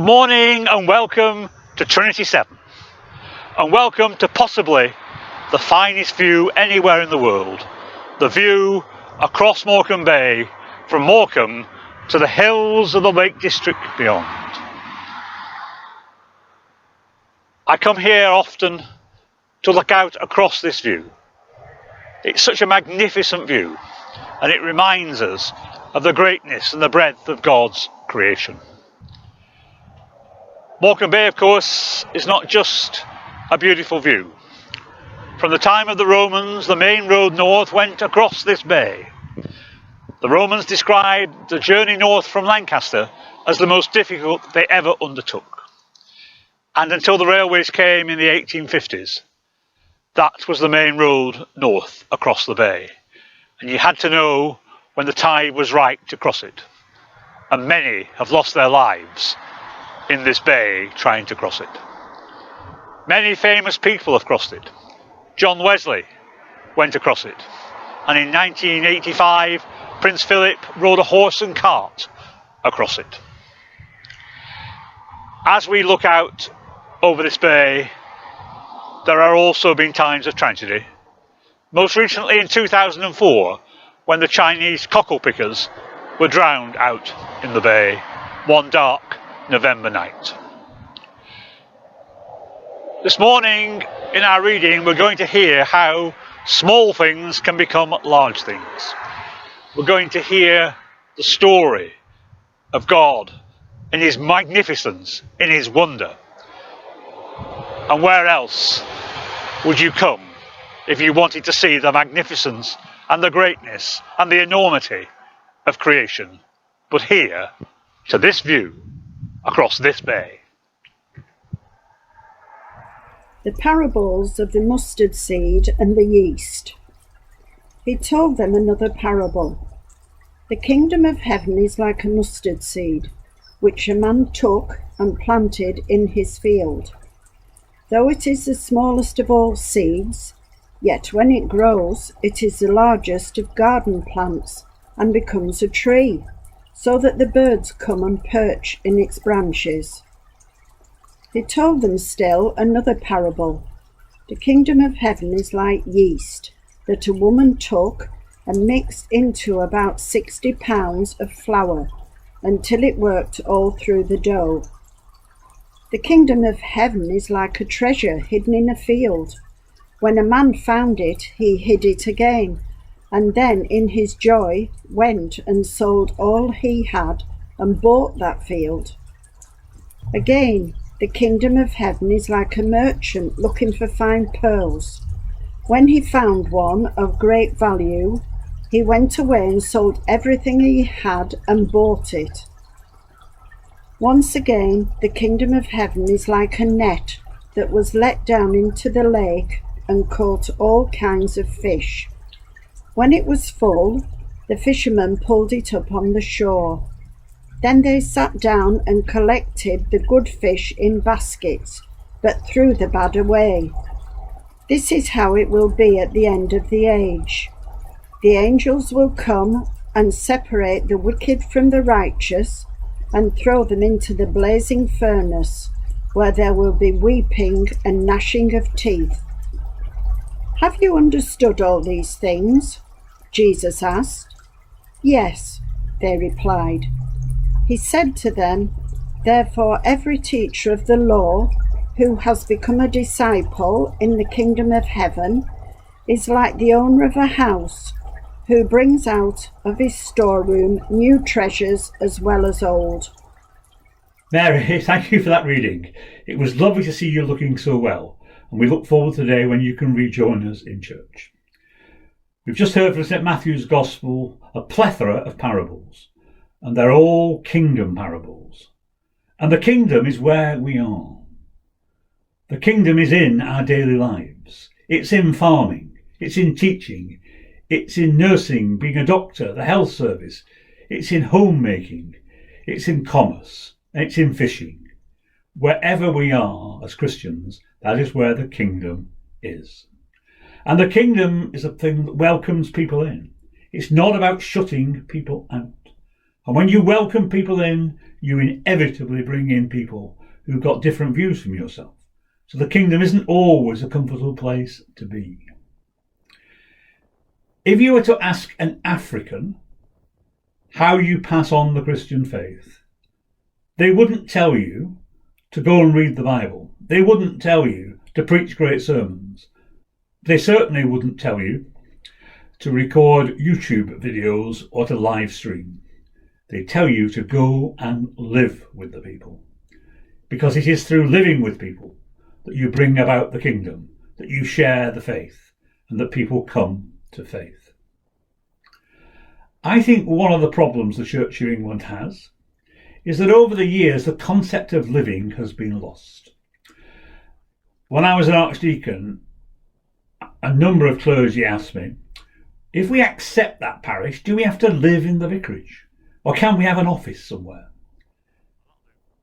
Good morning and welcome to Trinity 7, and welcome to possibly the finest view anywhere in the world, the view across Morecambe Bay from Morecambe to the hills of the Lake District beyond. I come here often to look out across this view. It's such a magnificent view, and it reminds us of the greatness and the breadth of God's creation. Morecambe Bay, of course, is not just a beautiful view. From the time of the Romans, the main road north went across this bay. The Romans described the journey north from Lancaster as the most difficult they ever undertook. And until the railways came in the 1850s, that was the main road north across the bay. And you had to know when the tide was right to cross it. And many have lost their lives in this bay trying to cross it. Many famous people have crossed it. John Wesley went across it, and in 1985 Prince Philip rode a horse and cart across it. As we look out over this bay, there are also been times of tragedy. Most recently in 2004, when the Chinese cockle pickers were drowned out in the bay one dark November night. This morning in our reading we're going to hear how small things can become large things. We're going to hear the story of God in his magnificence, in his wonder. And where else would you come if you wanted to see the magnificence and the greatness and the enormity of creation but here, to this view across this bay? The parables of the mustard seed and the yeast. He told them another parable. The kingdom of heaven is like a mustard seed, which a man took and planted in his field. Though it is the smallest of all seeds, yet when it grows, it is the largest of garden plants and becomes a tree, so that the birds come and perch in its branches. He told them still another parable. The kingdom of heaven is like yeast that a woman took and mixed into about 60 pounds of flour until it worked all through the dough. The kingdom of heaven is like a treasure hidden in a field. When a man found it, he hid it again, and then in his joy went and sold all he had and bought that field. Again, the kingdom of heaven is like a merchant looking for fine pearls. When he found one of great value, he went away and sold everything he had and bought it. Once again, the kingdom of heaven is like a net that was let down into the lake and caught all kinds of fish. When it was full, the fishermen pulled it up on the shore. Then they sat down and collected the good fish in baskets, but threw the bad away. This is how it will be at the end of the age. The angels will come and separate the wicked from the righteous and throw them into the blazing furnace, where there will be weeping and gnashing of teeth. Have you understood all these things? Jesus asked. Yes, they replied. He said to them, therefore every teacher of the law who has become a disciple in the kingdom of heaven is like the owner of a house who brings out of his storeroom new treasures as well as old. Mary, thank you for that reading. It was lovely to see you looking so well, and we look forward to the day when you can rejoin us in church. We've just heard from St Matthew's Gospel a plethora of parables, and they're all kingdom parables. And the kingdom is where we are. The kingdom is in our daily lives. It's in farming, it's in teaching, it's in nursing, being a doctor, the health service, it's in homemaking, it's in commerce, and it's in fishing. Wherever we are as Christians, that is where the kingdom is. And the kingdom is a thing that welcomes people in. It's not about shutting people out. And when you welcome people in, you inevitably bring in people who've got different views from yourself. So the kingdom isn't always a comfortable place to be. If you were to ask an African how you pass on the Christian faith, they wouldn't tell you to go and read the Bible. They wouldn't tell you to preach great sermons. They certainly wouldn't tell you to record YouTube videos or to live stream. They tell you to go and live with the people. Because it is through living with people that you bring about the kingdom, that you share the faith, and that people come to faith. I think one of the problems the Church of England has is that over the years the concept of living has been lost. When I was an archdeacon, a number of clergy asked me, if we accept that parish, do we have to live in the vicarage? Or can we have an office somewhere?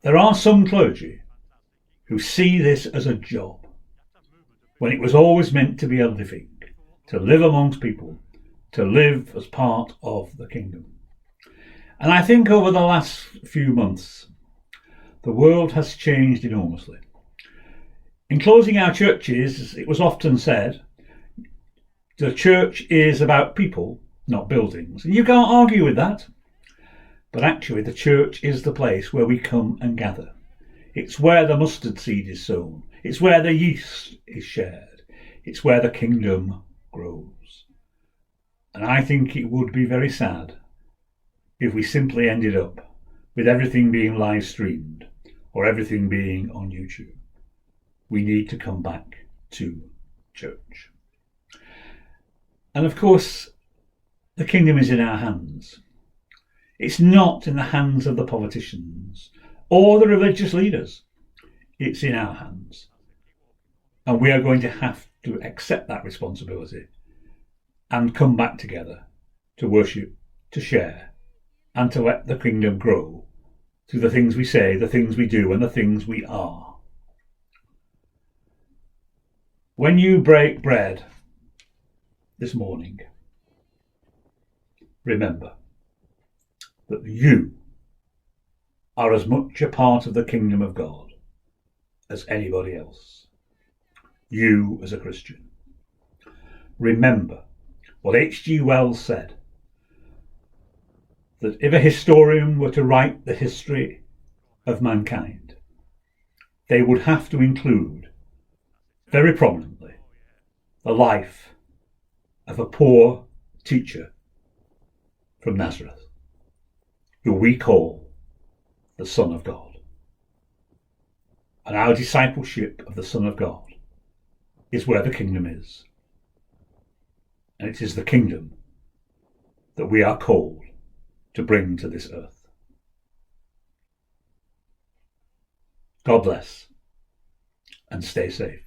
There are some clergy who see this as a job, when it was always meant to be a living, to live amongst people, to live as part of the kingdom. And I think over the last few months, the world has changed enormously. In closing our churches, it was often said, the church is about people, not buildings. And you can't argue with that. But actually, the church is the place where we come and gather. It's where the mustard seed is sown. It's where the yeast is shared. It's where the kingdom grows. And I think it would be very sad if we simply ended up with everything being live streamed or everything being on YouTube. We need to come back to church. And of course, the kingdom is in our hands. It's not in the hands of the politicians or the religious leaders. It's in our hands. And we are going to have to accept that responsibility and come back together to worship, to share, and to let the kingdom grow through the things we say, the things we do, and the things we are. When you break bread this morning, remember that you are as much a part of the kingdom of God as anybody else. You as a Christian. Remember what H.G. Wells said, that if a historian were to write the history of mankind, they would have to include very prominently the life of a poor teacher from Nazareth, who we call the Son of God. And our discipleship of the Son of God is where the kingdom is. And it is the kingdom that we are called to bring to this earth. God bless and stay safe.